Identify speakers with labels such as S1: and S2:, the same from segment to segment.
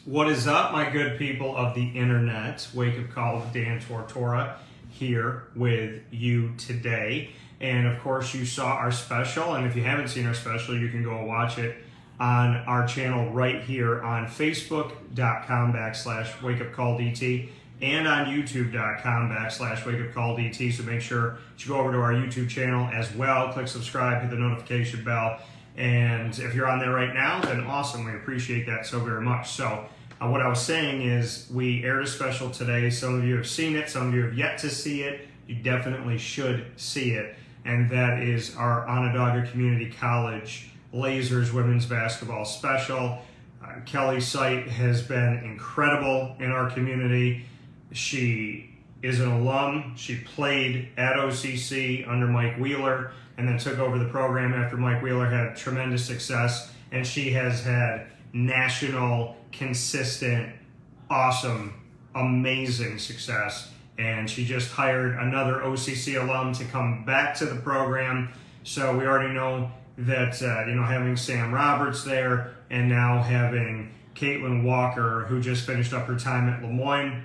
S1: What is up, my good people of the internet? Wake Up Call with Dan Tortora here with you today. And of course, you saw our special. And if you haven't seen our special, you can go watch it on our channel right here on Facebook.com/WakeUpCallDT and on YouTube.com/WakeUpCallDT. So make sure you go over to our YouTube channel as well. Click subscribe, hit the notification bell. And if you're on there right now, then awesome. We appreciate that so very much. So what I was saying is we aired a special today. Some of you have seen it. Some of you have yet to see it. You definitely should see it. And that is our Onondaga Community College Lasers women's basketball special. Kelly's site has been incredible in our community. She is an alum. She played at OCC under Mike Wheeler and then took over the program after Mike Wheeler had tremendous success. And she has had national, consistent, awesome, amazing success. And she just hired another OCC alum to come back to the program. So we already know that, having Sam Roberts there and now having Caitlin Walker, who just finished up her time at Lemoyne.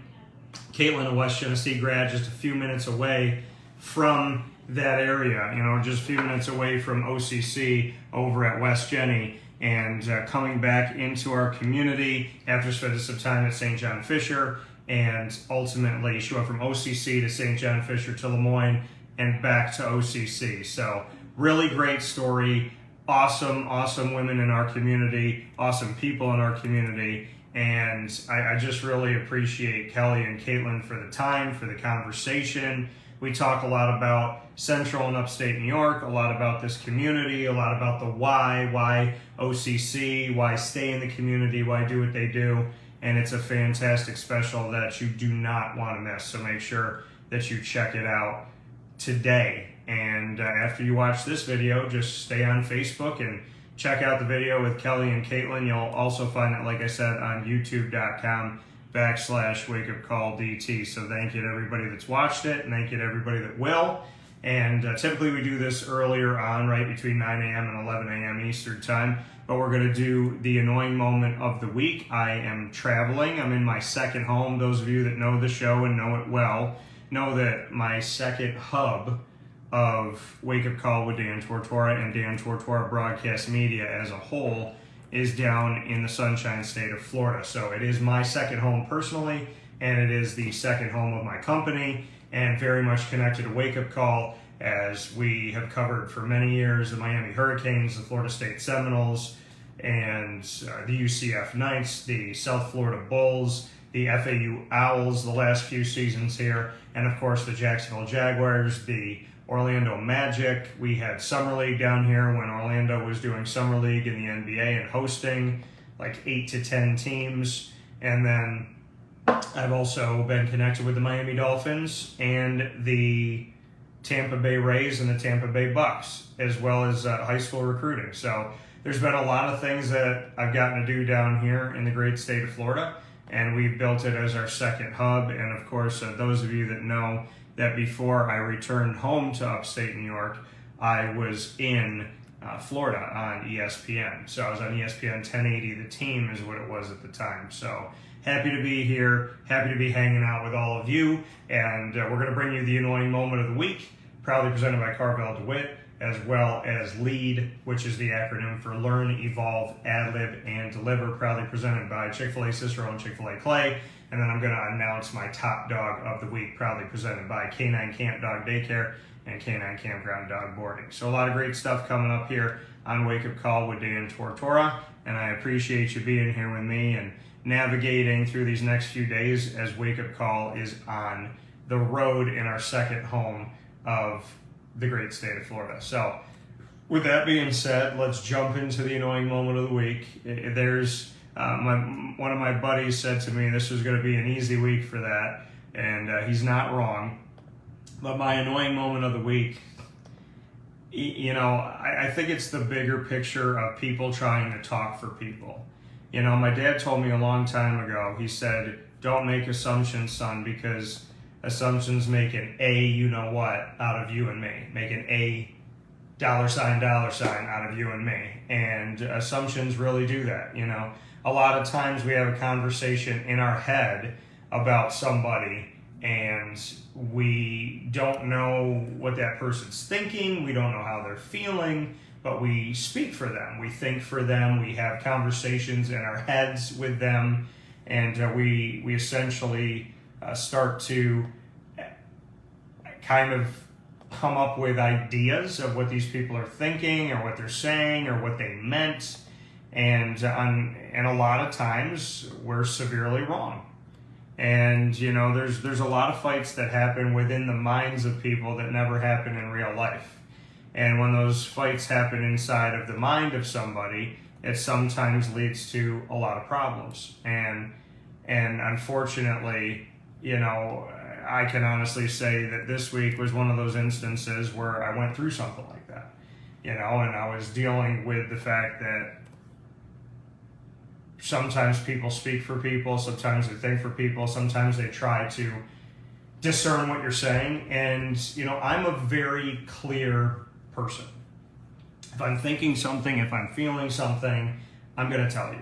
S1: Caitlin, a West Genesee grad, just a few minutes away from that area, just a few minutes away from OCC over at West Genny, and coming back into our community after spending some time at St. John Fisher. And ultimately, she went from OCC to St. John Fisher to Lemoyne and back to OCC. So really great story. Awesome, awesome women in our community, awesome people in our community. And I just really appreciate Kelly and Caitlin for the time, for the conversation. We talk a lot about Central and Upstate New York, a lot about this community, a lot about the why OCC, why stay in the community, why do what they do. And it's a fantastic special that you do not want to miss. So make sure that you check it out today. And after you watch this video, just stay on Facebook and check out the video with Kelly and Caitlin. You'll also find it, like I said, on YouTube.com/WakeUpCallDT. So thank you to everybody that's watched it, and thank you to everybody that will. And typically we do this earlier on, right between 9 a.m. and 11 a.m. Eastern time. But we're going to do the annoying moment of the week. I am traveling. I'm in my second home. Those of you that know the show and know it well know that my second hub of Wake Up Call with Dan Tortora and Dan Tortora Broadcast Media as a whole is down in the Sunshine State of Florida. So it is my second home personally, and it is the second home of my company, and very much connected to Wake Up Call, as we have covered for many years the Miami Hurricanes, the Florida State Seminoles, and the UCF Knights, the South Florida Bulls, the FAU Owls the last few seasons here, and of course the Jacksonville Jaguars, the Orlando Magic. We had Summer League down here when Orlando was doing Summer League in the NBA and hosting like 8 to 10 teams. And then I've also been connected with the Miami Dolphins and the Tampa Bay Rays and the Tampa Bay Bucks, as well as high school recruiting. So there's been a lot of things that I've gotten to do down here in the great state of Florida, and we've built it as our second hub. And of course, those of you that know that before I returned home to upstate New York, I was in Florida on ESPN. So I was on ESPN 1080, The Team is what it was at the time. So happy to be here, happy to be hanging out with all of you. And we're going to bring you the annoying moment of the week, proudly presented by Carvel DeWitt, as well as LEAD, which is the acronym for Learn, Evolve, Ad-Lib, and Deliver, proudly presented by Chick-fil-A Cicero Chick-fil-A Clay. And then I'm going to announce my top dog of the week, proudly presented by K9 Kamp Dog Daycare and K9 Kampground Dog Boarding. So a lot of great stuff coming up here on Wake Up Call with Dan Tortora, and I appreciate you being here with me and navigating through these next few days as Wake Up Call is on the road in our second home of the great state of Florida. So with that being said, let's jump into the annoying moment of the week. There's one of my buddies said to me this was going to be an easy week for that, and he's not wrong. But my annoying moment of the week, I think it's the bigger picture of people trying to talk for people. My dad told me a long time ago, he said, don't make assumptions, son, because assumptions make an what out of you and me, make an $, out of you and me. And assumptions really do that. a lot of times we have a conversation in our head about somebody, and we don't know what that person's thinking, we don't know how they're feeling, but we speak for them, we think for them, we have conversations in our heads with them, and we essentially start to kind of come up with ideas of what these people are thinking or what they're saying or what they meant, and a lot of times we're severely wrong. And there's a lot of fights that happen within the minds of people that never happen in real life. And when those fights happen inside of the mind of somebody, it sometimes leads to a lot of problems. And unfortunately, I can honestly say that this week was one of those instances where I went through something like that, and I was dealing with the fact that sometimes people speak for people, sometimes they think for people, sometimes they try to discern what you're saying. And, I'm a very clear person. If I'm thinking something, if I'm feeling something, I'm going to tell you.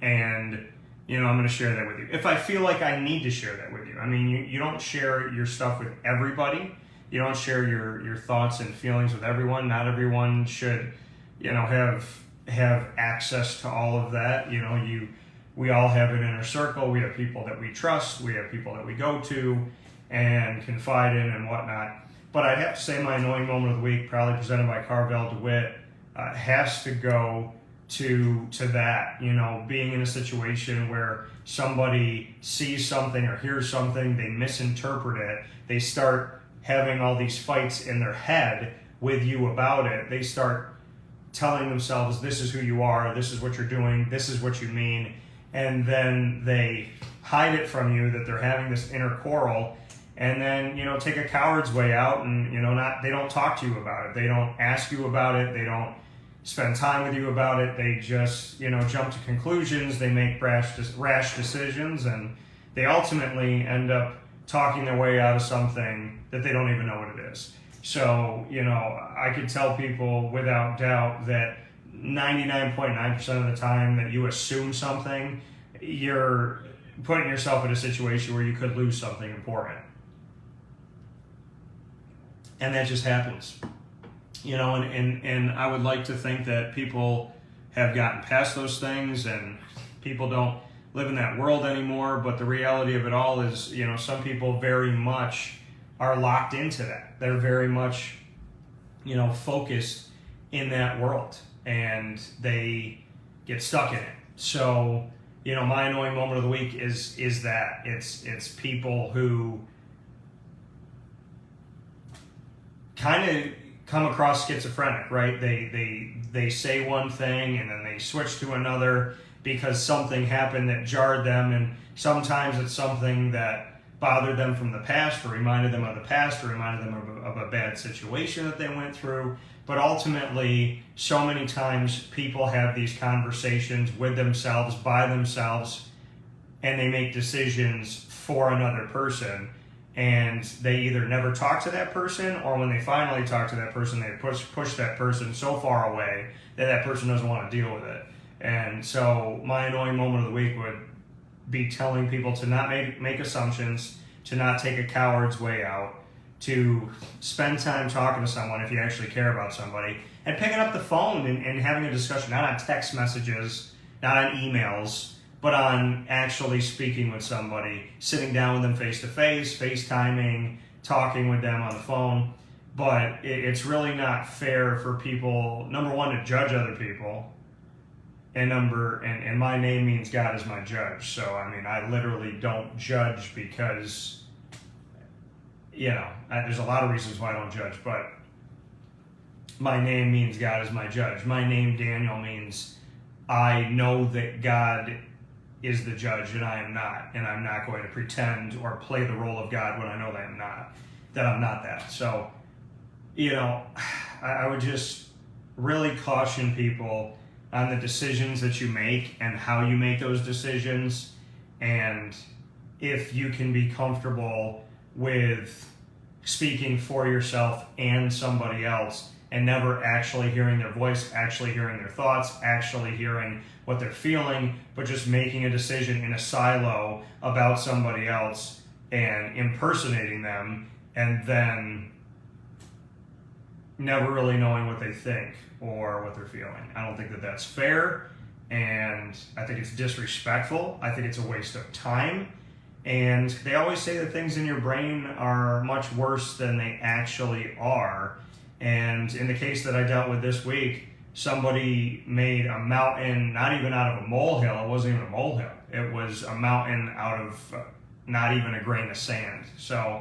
S1: And, I'm going to share that with you. If I feel like I need to share that with you. I mean, you don't share your stuff with everybody. You don't share your thoughts and feelings with everyone. Not everyone should, have access to all of that. We all have an inner circle. We have people that we trust. We have people that we go to and confide in and whatnot. But I'd have to say my annoying moment of the week, probably presented by Carvel DeWitt, has to go to that, being in a situation where somebody sees something or hears something, they misinterpret it, they start having all these fights in their head with you about it, they start telling themselves, this is who you are, this is what you're doing, this is what you mean, and then they hide it from you that they're having this inner quarrel, and then, take a coward's way out and, they don't talk to you about it, they don't ask you about it, they don't spend time with you about it, they just, jump to conclusions, they make rash decisions, and they ultimately end up talking their way out of something that they don't even know what it is. So, I could tell people without doubt that 99.9% of the time that you assume something, you're putting yourself in a situation where you could lose something important. And that just happens. And I would like to think that people have gotten past those things and people don't live in that world anymore. But the reality of it all is, some people very much are locked into that. They're very much, focused in that world and they get stuck in it. So, my annoying moment of the week is that it's people who kind of come across schizophrenic, right? They say one thing and then they switch to another because something happened that jarred them, and sometimes it's something that bothered them from the past or reminded them of the past or reminded them of a bad situation that they went through. But ultimately, so many times people have these conversations with themselves, by themselves, and they make decisions for another person. And they either never talk to that person, or when they finally talk to that person, they push that person so far away that person doesn't want to deal with it. And so my annoying moment of the week would be telling people to not make assumptions, to not take a coward's way out, to spend time talking to someone if you actually care about somebody, and picking up the phone and having a discussion, not on text messages, not on emails, but on actually speaking with somebody, sitting down with them face-to-face, FaceTiming, talking with them on the phone. But it's really not fair for people, number one, to judge other people, and my name means God is my judge. So, I literally don't judge because, there's a lot of reasons why I don't judge, but my name means God is my judge. My name, Daniel, means I know that God is the judge and I am not, and I'm not going to pretend or play the role of God when I know that I'm not that. So, I would just really caution people on the decisions that you make and how you make those decisions, and if you can be comfortable with speaking for yourself and somebody else and never actually hearing their voice, actually hearing their thoughts, actually hearing what they're feeling, but just making a decision in a silo about somebody else and impersonating them, and then never really knowing what they think or what they're feeling. I don't think that that's fair, and I think it's disrespectful. I think it's a waste of time. And they always say that things in your brain are much worse than they actually are. And in the case that I dealt with this week, somebody made a mountain, not even out of a molehill. It wasn't even a molehill. It was a mountain out of not even a grain of sand. So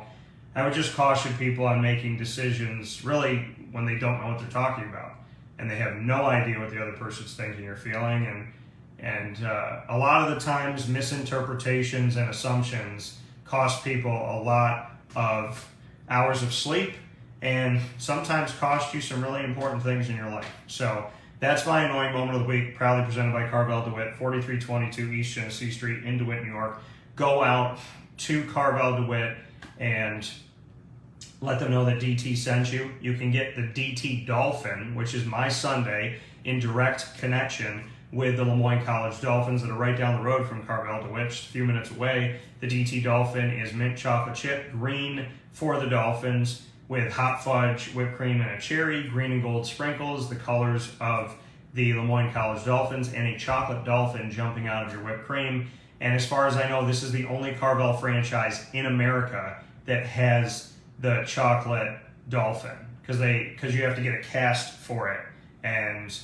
S1: I would just caution people on making decisions really when they don't know what they're talking about and they have no idea what the other person's thinking or feeling. And a lot of the times misinterpretations and assumptions cost people a lot of hours of sleep and sometimes cost you some really important things in your life. So that's my annoying moment of the week, proudly presented by Carvel DeWitt, 4322 East Genesee Street in DeWitt, New York. Go out to Carvel DeWitt and let them know that DT sent you. You can get the DT Dolphin, which is my Sunday, in direct connection with the Lemoyne College Dolphins that are right down the road from Carvel DeWitt, just a few minutes away. The DT Dolphin is mint chocolate chip, green for the Dolphins, with hot fudge, whipped cream, and a cherry, green and gold sprinkles, the colors of the Lemoyne College Dolphins, and a chocolate dolphin jumping out of your whipped cream. And as far as I know, this is the only Carvel franchise in America that has the chocolate dolphin, because you have to get a cast for it, and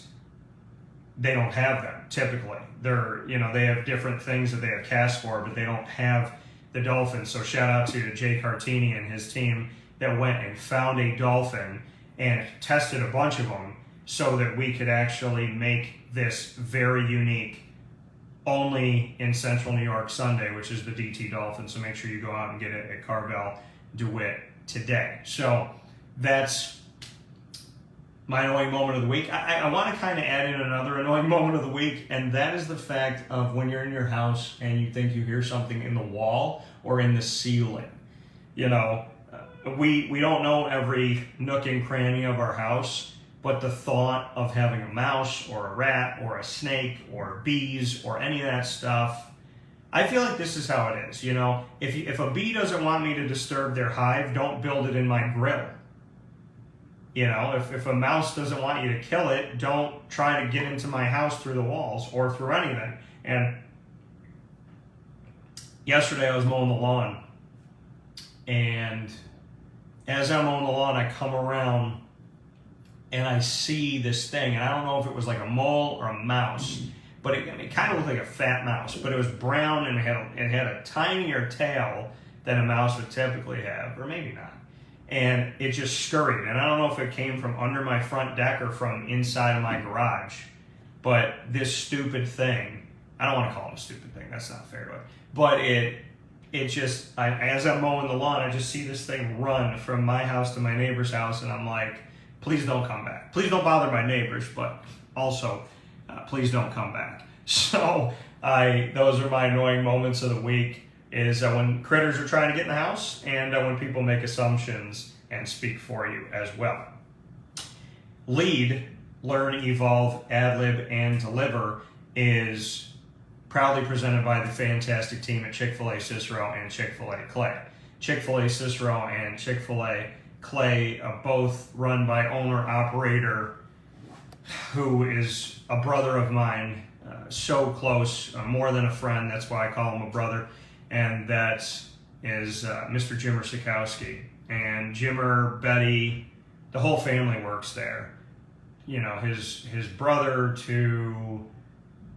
S1: they don't have them typically. They have different things that they have casts for, but they don't have the dolphin. So shout out to Jay Cartini and his team that went and found a dolphin and tested a bunch of them so that we could actually make this very unique, only in Central New York Sunday, which is the DT Dolphin. So make sure you go out and get it at Carvel DeWitt today. So that's my annoying moment of the week. I want to kind of add in another annoying moment of the week, and that is the fact of when you're in your house and you think you hear something in the wall or in the ceiling. We don't know every nook and cranny of our house, but the thought of having a mouse or a rat or a snake or bees or any of that stuff, I feel like this is how it is. If a bee doesn't want me to disturb their hive, don't build it in my grill. If a mouse doesn't want you to kill it, don't try to get into my house through the walls or through anything. And yesterday I was mowing the lawn, and as I'm mowing the lawn, I come around and I see this thing, and I don't know if it was like a mole or a mouse, but it kind of looked like a fat mouse, but it was brown and it had a tinier tail than a mouse would typically have, or maybe not. And it just scurried, and I don't know if it came from under my front deck or from inside of my garage, but this stupid thing, I don't want to call it a stupid thing, that's not fair to it, but as I'm mowing the lawn, I just see this thing run from my house to my neighbor's house, and I'm like, please don't come back. Please don't bother my neighbors, but also, please don't come back. So those are my annoying moments of the week, is when critters are trying to get in the house, and when people make assumptions and speak for you as well. Lead, Learn, Evolve, Ad-lib, and Deliver is proudly presented by the fantastic team at Chick-fil-A Cicero and Chick-fil-A Clay. Chick-fil-A Cicero and Chick-fil-A Clay, both run by owner-operator who is a brother of mine, so close, more than a friend, that's why I call him a brother, and that is Mr. Jimmer Sikowski. And Jimmer, Betty, the whole family works there. His brother to,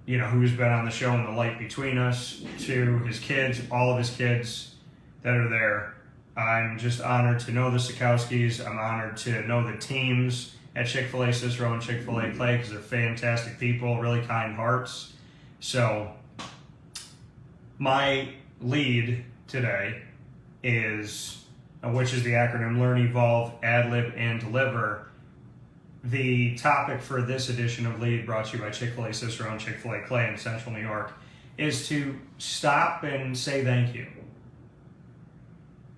S1: who's been on the show In the Light Between Us, to his kids, all of his kids that are there. I'm just honored to know the Sikowskis. I'm honored to know the teams at Chick-fil-A Cicero and Chick-fil-A Clay, because they're fantastic people, really kind hearts. So my lead today is, which is the acronym Learn, Evolve, Ad-lib, and Deliver. The topic for this edition of Lead, brought to you by Chick-fil-A Cicero and Chick-fil-A Clay in Central New York, is to stop and say thank you.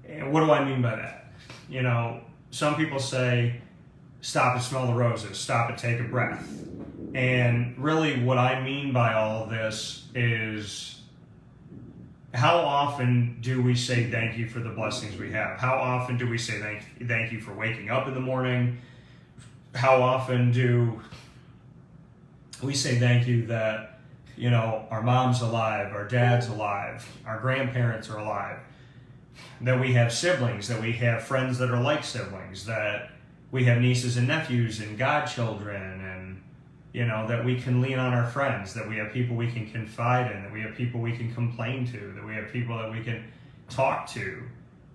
S1: And what do I mean by that? Some people say stop and smell the roses, stop and take a breath. And really what I mean by all of this is, how often do we say thank you for the blessings we have? How often do we say thank you for waking up in the morning? How often do we say thank you that, you know, our mom's alive, our dad's alive, our grandparents are alive, that we have siblings, that we have friends that are like siblings, that we have nieces and nephews and godchildren, and, you know, that we can lean on our friends, that we have people we can confide in, that we have people we can complain to, that we have people that we can talk to,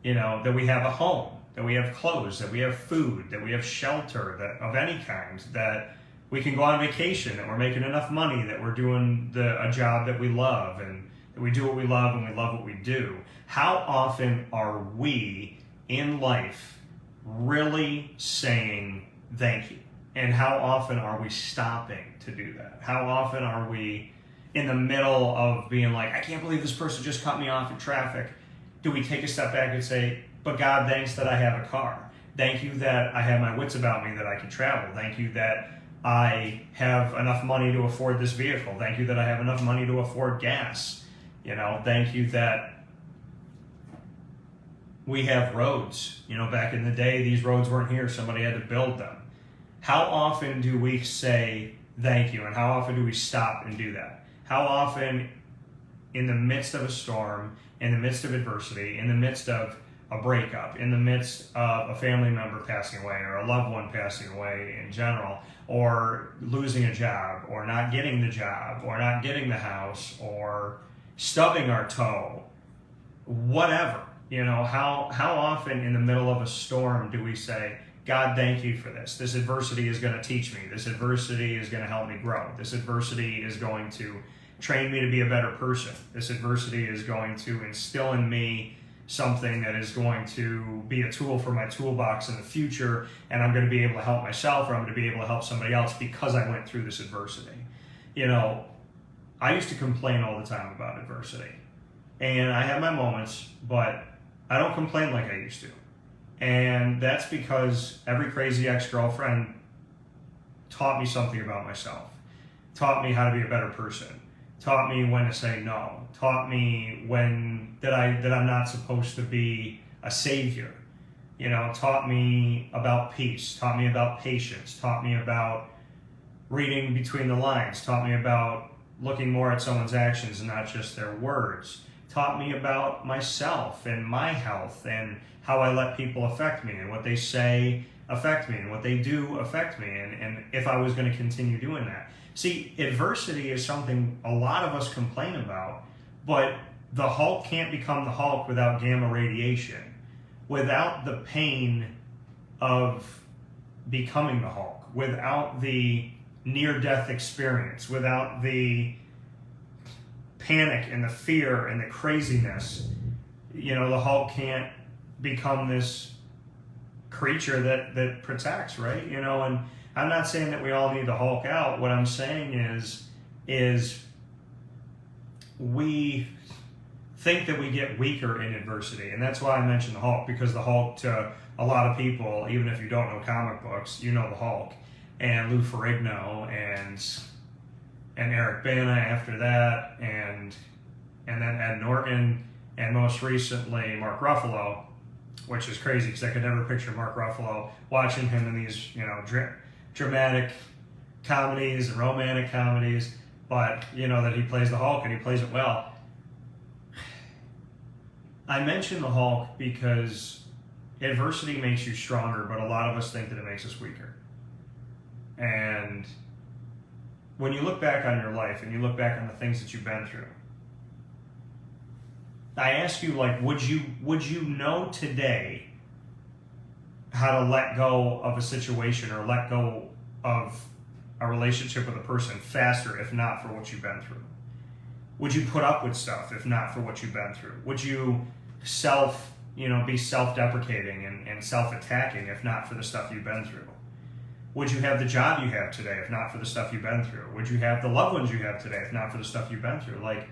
S1: you know, that we have a home, that we have clothes, that we have food, that we have shelter that of any kind, that we can go on vacation, that we're making enough money, that we're doing a job that we love, and that we do what we love and we love what we do. How often are we in life really saying thank you? And how often are we stopping to do that? How often are we in the middle of being like, I can't believe this person just cut me off in traffic? Do we take a step back and say, but God, thanks that I have a car. Thank you that I have my wits about me, that I can travel. Thank you that I have enough money to afford this vehicle. Thank you that I have enough money to afford gas. You know, thank you that we have roads. You know, back in the day, these roads weren't here. Somebody had to build them. How often do we say thank you, and how often do we stop and do that? How often, in the midst of a storm, in the midst of adversity, in the midst of a breakup, in the midst of a family member passing away, or a loved one passing away in general, or losing a job, or not getting the job, or not getting the house, or stubbing our toe, whatever, you know, how often in the middle of a storm do we say, God, thank you for this. This adversity is going to teach me. This adversity is going to help me grow. This adversity is going to train me to be a better person. This adversity is going to instill in me something that is going to be a tool for my toolbox in the future, and I'm going to be able to help myself, or I'm going to be able to help somebody else because I went through this adversity. You know, I used to complain all the time about adversity, and I have my moments, but I don't complain like I used to. And that's because every crazy ex-girlfriend taught me something about myself, taught me how to be a better person, taught me when to say no, taught me that I'm not supposed to be a savior, you know, taught me about peace, taught me about patience, taught me about reading between the lines, taught me about looking more at someone's actions and not just their words, taught me about myself and my health and how I let people affect me, and what they say affect me, and what they do affect me, and if I was going to continue doing that. See, adversity is something a lot of us complain about, but the Hulk can't become the Hulk without gamma radiation, without the pain of becoming the Hulk, without the near-death experience, without the panic and the fear and the craziness. You know, the Hulk can't become this creature that protects, right? You know, and I'm not saying that we all need to Hulk out. What I'm saying is we think that we get weaker in adversity, and that's why I mentioned the Hulk, because the Hulk, to a lot of people, even if you don't know comic books, you know the Hulk, and Lou Ferrigno, and Eric Bana after that, and then Ed Norton, and most recently Mark Ruffalo, which is crazy because I could never picture Mark Ruffalo watching him in these, you know, dramatic comedies and romantic comedies, but you know that he plays the Hulk and he plays it well. I mention the Hulk because adversity makes you stronger, but a lot of us think that it makes us weaker. And when you look back on your life and you look back on the things that you've been through, I ask you, like, would you know today how to let go of a situation or let go of a relationship with a person faster if not for what you've been through? Would you put up with stuff if not for what you've been through? Would you be self-deprecating and self-attacking if not for the stuff you've been through? Would you have the job you have today if not for the stuff you've been through? Would you have the loved ones you have today if not for the stuff you've been through? Like,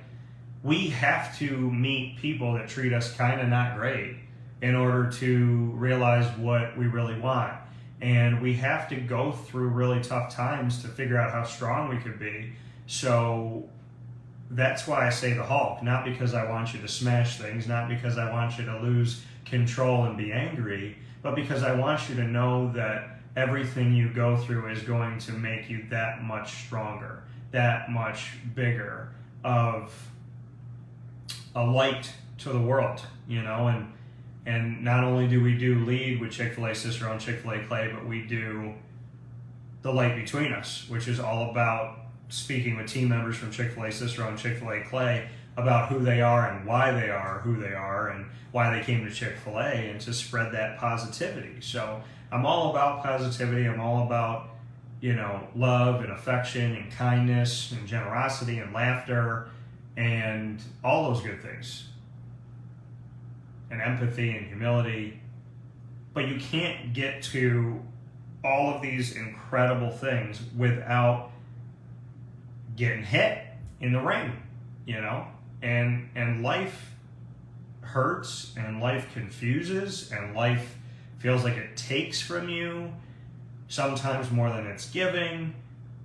S1: we have to meet people that treat us kind of not great in order to realize what we really want. And we have to go through really tough times to figure out how strong we could be. So that's why I say the Hulk, not because I want you to smash things, not because I want you to lose control and be angry, but because I want you to know that everything you go through is going to make you that much stronger, that much bigger, of a light to the world, you know. And not only do we do lead with Chick-fil-A Cicero and Chick-fil-A Clay, but we do the light between us, which is all about speaking with team members from Chick-fil-A Cicero and Chick-fil-A Clay about who they are and why they are who they are and why they came to Chick-fil-A, and to spread that positivity. So I'm all about positivity. I'm all about, you know, love and affection and kindness and generosity and laughter and all those good things, and empathy and humility. But you can't get to all of these incredible things without getting hit in the ring, you know? And life hurts, and life confuses, and life feels like it takes from you, sometimes more than it's giving.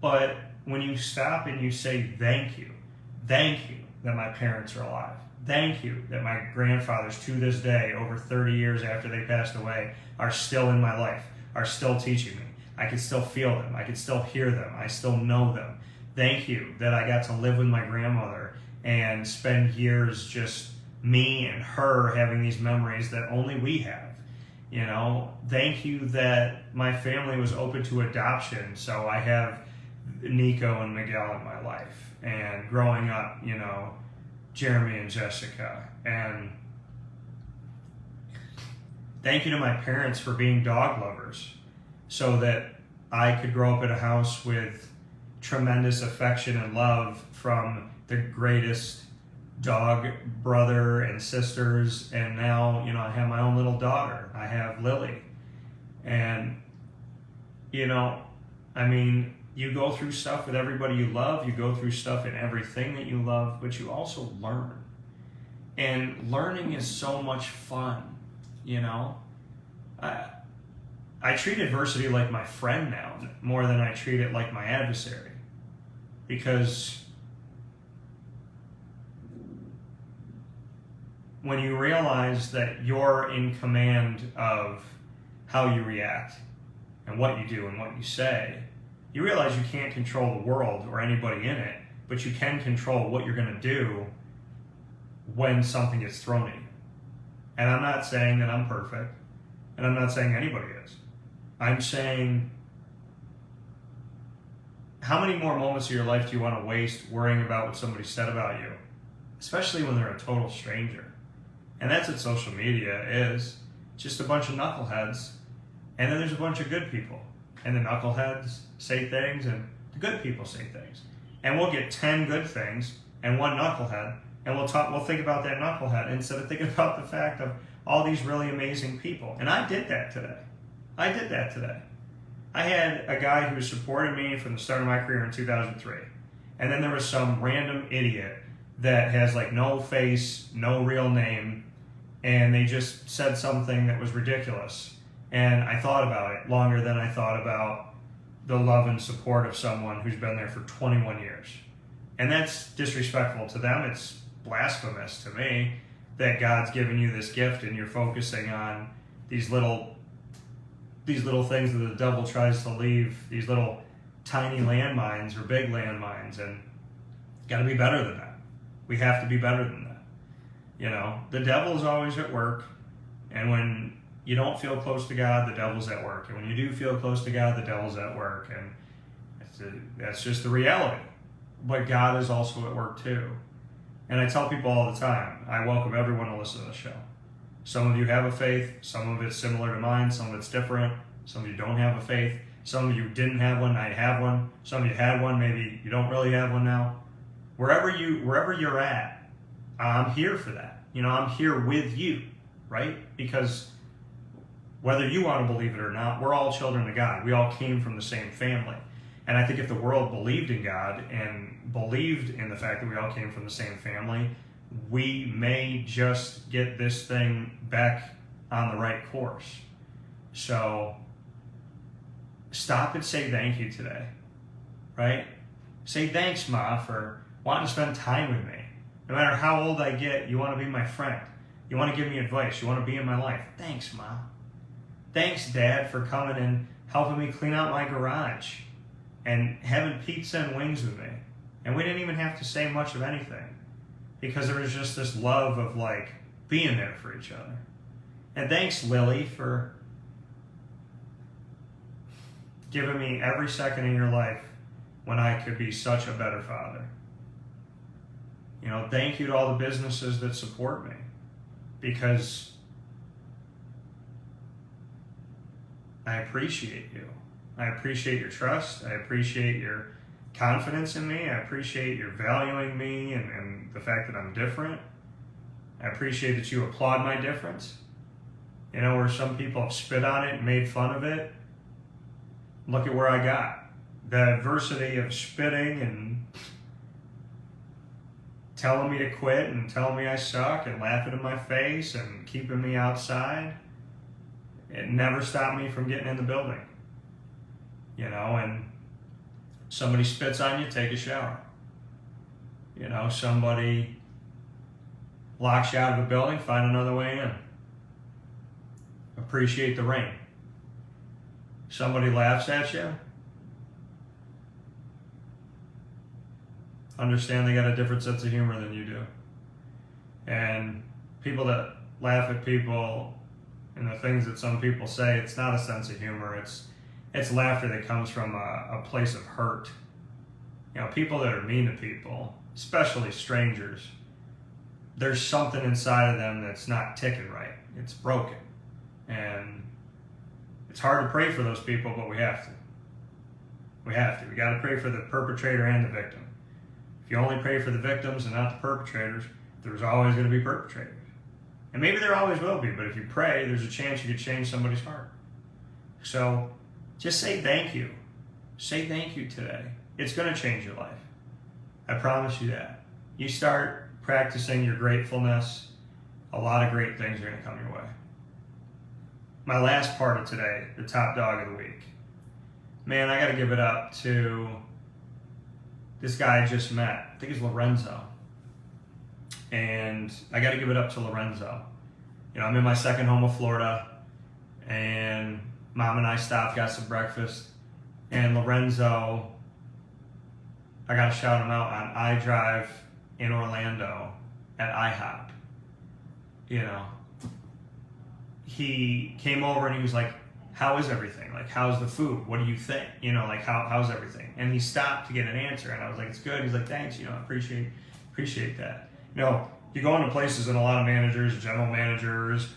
S1: But when you stop and you say, thank you that my parents are alive. Thank you that my grandfathers, to this day, over 30 years after they passed away, are still in my life, are still teaching me. I can still feel them. I can still hear them. I still know them. Thank you that I got to live with my grandmother and spend years just me and her having these memories that only we have. You know, thank you that my family was open to adoption, so I have Nico and Miguel in my life. And growing up, you know, Jeremy and Jessica. And thank you to my parents for being dog lovers, so that I could grow up in a house with tremendous affection and love from the greatest dog brother and sisters. And now, you know, I have my own little daughter. I have Lily. And, you know, I mean, you go through stuff with everybody you love. You go through stuff in everything that you love, but you also learn. And learning is so much fun, you know. I treat adversity like my friend now, more than I treat it like my adversary. Because when you realize that you're in command of how you react and what you do and what you say, you realize you can't control the world or anybody in it, but you can control what you're going to do when something gets thrown at you. And I'm not saying that I'm perfect, and I'm not saying anybody is. I'm saying, how many more moments of your life do you want to waste worrying about what somebody said about you, especially when they're a total stranger? And that's what social media is. Just a bunch of knuckleheads, and then there's a bunch of good people. And the knuckleheads say things, and the good people say things. And we'll get 10 good things and one knucklehead, and we'll think about that knucklehead instead of thinking about the fact of all these really amazing people. And I did that today. I had a guy who supported me from the start of my career in 2003. And then there was some random idiot that has like no face, no real name, and they just said something that was ridiculous. And I thought about it longer than I thought about the love and support of someone who's been there for 21 years. And that's disrespectful to them. It's blasphemous to me that God's given you this gift and you're focusing on these little things that the devil tries to leave, these little tiny landmines or big landmines, and got to be better than that. We have to be better than that. You know, the devil is always at work, and when you don't feel close to God, the devil's at work. And when you do feel close to God, the devil's at work. And that's just the reality. But God is also at work too. And I tell people all the time, I welcome everyone to listen to the show. Some of you have a faith, some of it's similar to mine, some of it's different. Some of you don't have a faith. Some of you didn't have one, now you have one. Some of you had one, maybe you don't really have one now. Wherever you're at, I'm here for that. You know, I'm here with you, right? Because whether you want to believe it or not, we're all children of God. We all came from the same family. And I think if the world believed in God and believed in the fact that we all came from the same family, we may just get this thing back on the right course. So stop and say thank you today, right? Say thanks, Ma, for wanting to spend time with me. No matter how old I get, you want to be my friend. You want to give me advice. You want to be in my life. Thanks, Ma. Thanks, Dad, for coming and helping me clean out my garage and having pizza and wings with me. And we didn't even have to say much of anything because there was just this love of like being there for each other. And thanks, Lily, for giving me every second in your life when I could be such a better father. You know, thank you to all the businesses that support me because I appreciate you. I appreciate your trust. I appreciate your confidence in me. I appreciate your valuing me and the fact that I'm different. I appreciate that you applaud my difference. You know, where some people have spit on it and made fun of it. Look at where I got. The adversity of spitting and telling me to quit and telling me I suck and laughing in my face and keeping me outside. It never stopped me from getting in the building. You know, and somebody spits on you, take a shower. You know, somebody locks you out of a building, find another way in. Appreciate the rain. Somebody laughs at you, understand they got a different sense of humor than you do. And people that laugh at people and the things that some people say, it's not a sense of humor, it's laughter that comes from a place of hurt. You know, people that are mean to people, especially strangers, there's something inside of them that's not ticking right. It's broken. And it's hard to pray for those people, but we have to. We have to. We got to pray for the perpetrator and the victim. If you only pray for the victims and not the perpetrators, there's always going to be perpetrators. And maybe there always will be, but if you pray, there's a chance you could change somebody's heart. So just say thank you. Say thank you today. It's going to change your life. I promise you that. You start practicing your gratefulness, a lot of great things are going to come your way. My last part of today, the top dog of the week. Man, I got to give it up to this guy I just met. I think it's Lorenzo. And I got to give it up to Lorenzo. You know, I'm in my second home of Florida, and Mom and I stopped, got some breakfast, and Lorenzo, I got to shout him out on iDrive in Orlando at IHOP. You know, he came over and he was like, how is everything? Like, how's the food? What do you think? You know, like, how's everything? And he stopped to get an answer, and I was like, it's good. He's like, thanks, you know, I appreciate that. You know, you go into places and a lot of managers, general managers,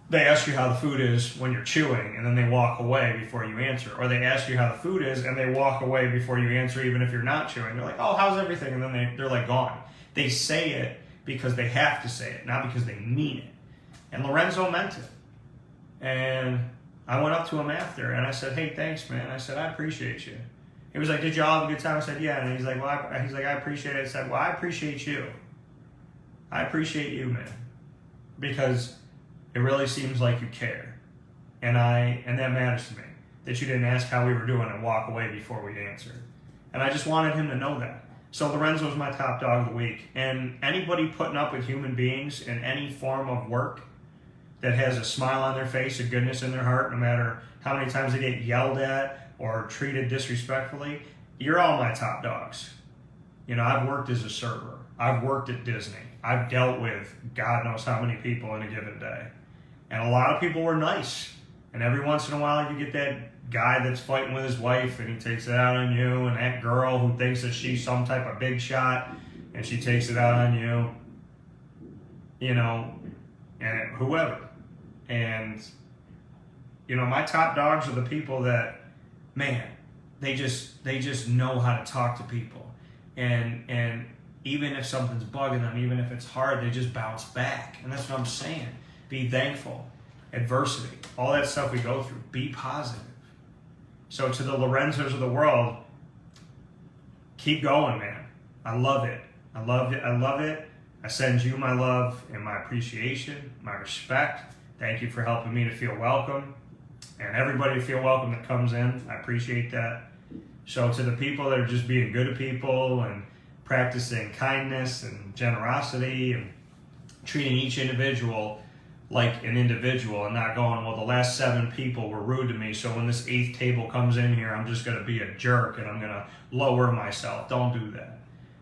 S1: they ask you how the food is when you're chewing, and then they walk away before you answer. Or they ask you how the food is, and they walk away before you answer, even if you're not chewing. They're like, oh, how's everything? And then they're like gone. They say it because they have to say it, not because they mean it. And Lorenzo meant it. And I went up to him after, and I said, hey, thanks, man. I said, I appreciate you. He was like, did you all have a good time? I said, yeah. And he's like, I appreciate it. I said, well, I appreciate you. I appreciate you, man. Because it really seems like you care. And that matters to me. That you didn't ask how we were doing and walk away before we answered. And I just wanted him to know that. So Lorenzo's my top dog of the week. And anybody putting up with human beings in any form of work that has a smile on their face, a goodness in their heart, no matter how many times they get yelled at or treated disrespectfully, you're all my top dogs. You know, I've worked as a server. I've worked at Disney. I've dealt with God knows how many people in a given day. And a lot of people were nice. And every once in a while you get that guy that's fighting with his wife and he takes it out on you, and that girl who thinks that she's some type of big shot and she takes it out on you. You know, and whoever. And, you know, my top dogs are the people that, man, they just know how to talk to people. And even if something's bugging them, even if it's hard, they just bounce back. And that's what I'm saying. Be thankful. Adversity. All that stuff we go through. Be positive. So to the Lorenzos of the world, keep going, man. I love it. I love it. I love it. I send you my love and my appreciation, my respect. Thank you for helping me to feel welcome. And everybody feel welcome that comes in. I appreciate that. So to the people that are just being good to people and practicing kindness and generosity and treating each individual like an individual and not going, well, the last 7 people were rude to me, so when this 8th table comes in here, I'm just going to be a jerk and I'm going to lower myself. Don't do that.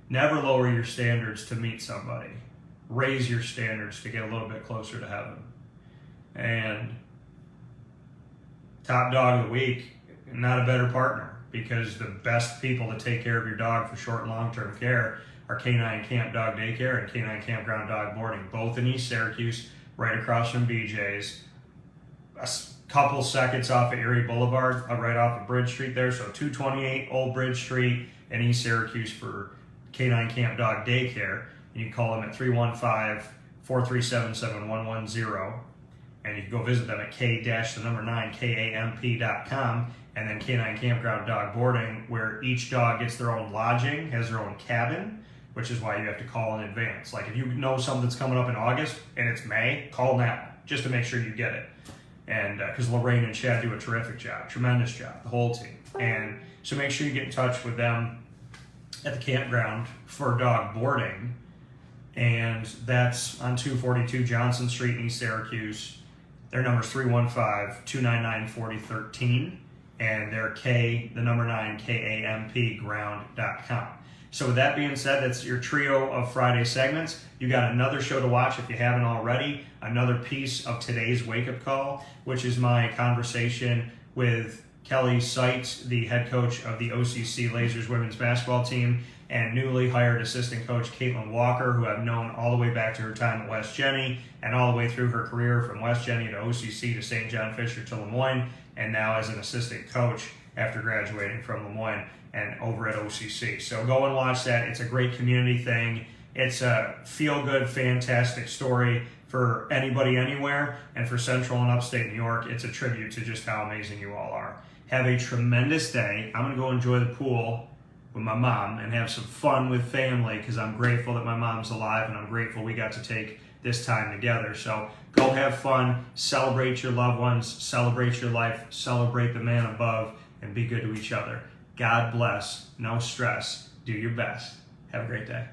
S1: Never lower your standards to meet somebody. Raise your standards to get a little bit closer to heaven. And top dog of the week, not a better partner, because the best people to take care of your dog for short and long-term care are Canine Kamp Dog Daycare and Canine Kampground Dog Boarding, both in East Syracuse, right across from BJ's, a couple seconds off of Erie Boulevard, right off of Bridge Street there. So 228 Old Bridge Street in East Syracuse for Canine Kamp Dog Daycare. And you can call them at 315-437-7110. And you can go visit them at k-9kamp.com. And then Canine Kampground Dog Boarding, where each dog gets their own lodging, has their own cabin, which is why you have to call in advance. Like if you know something's coming up in August and it's May, call now just to make sure you get it. And because Lorraine and Chad do a terrific job, tremendous job, the whole team. And so make sure you get in touch with them at the campground for dog boarding. And that's on 242 Johnson Street in East Syracuse. Their number is 315-299-4013. And they're kampground.com. So with that being said, that's your trio of Friday segments. You got another show to watch if you haven't already, another piece of today's wake-up call, which is my conversation with Kelly Seitz, the head coach of the OCC Lasers women's basketball team, and newly hired assistant coach Caitlin Walker, who I've known all the way back to her time at West Jenny and all the way through her career from West Jenny to OCC to St. John Fisher to Lemoyne, and now as an assistant coach after graduating from Lemoyne and over at OCC. So go and watch that. It's a great community thing. It's a feel-good, fantastic story for anybody, anywhere, and for Central and Upstate New York, it's a tribute to just how amazing you all are. Have a tremendous day. I'm going to go enjoy the pool with my mom and have some fun with family because I'm grateful that my mom's alive and I'm grateful we got to take this time together. So go have fun, celebrate your loved ones, celebrate your life, celebrate the man above, and be good to each other. God bless, no stress, do your best. Have a great day.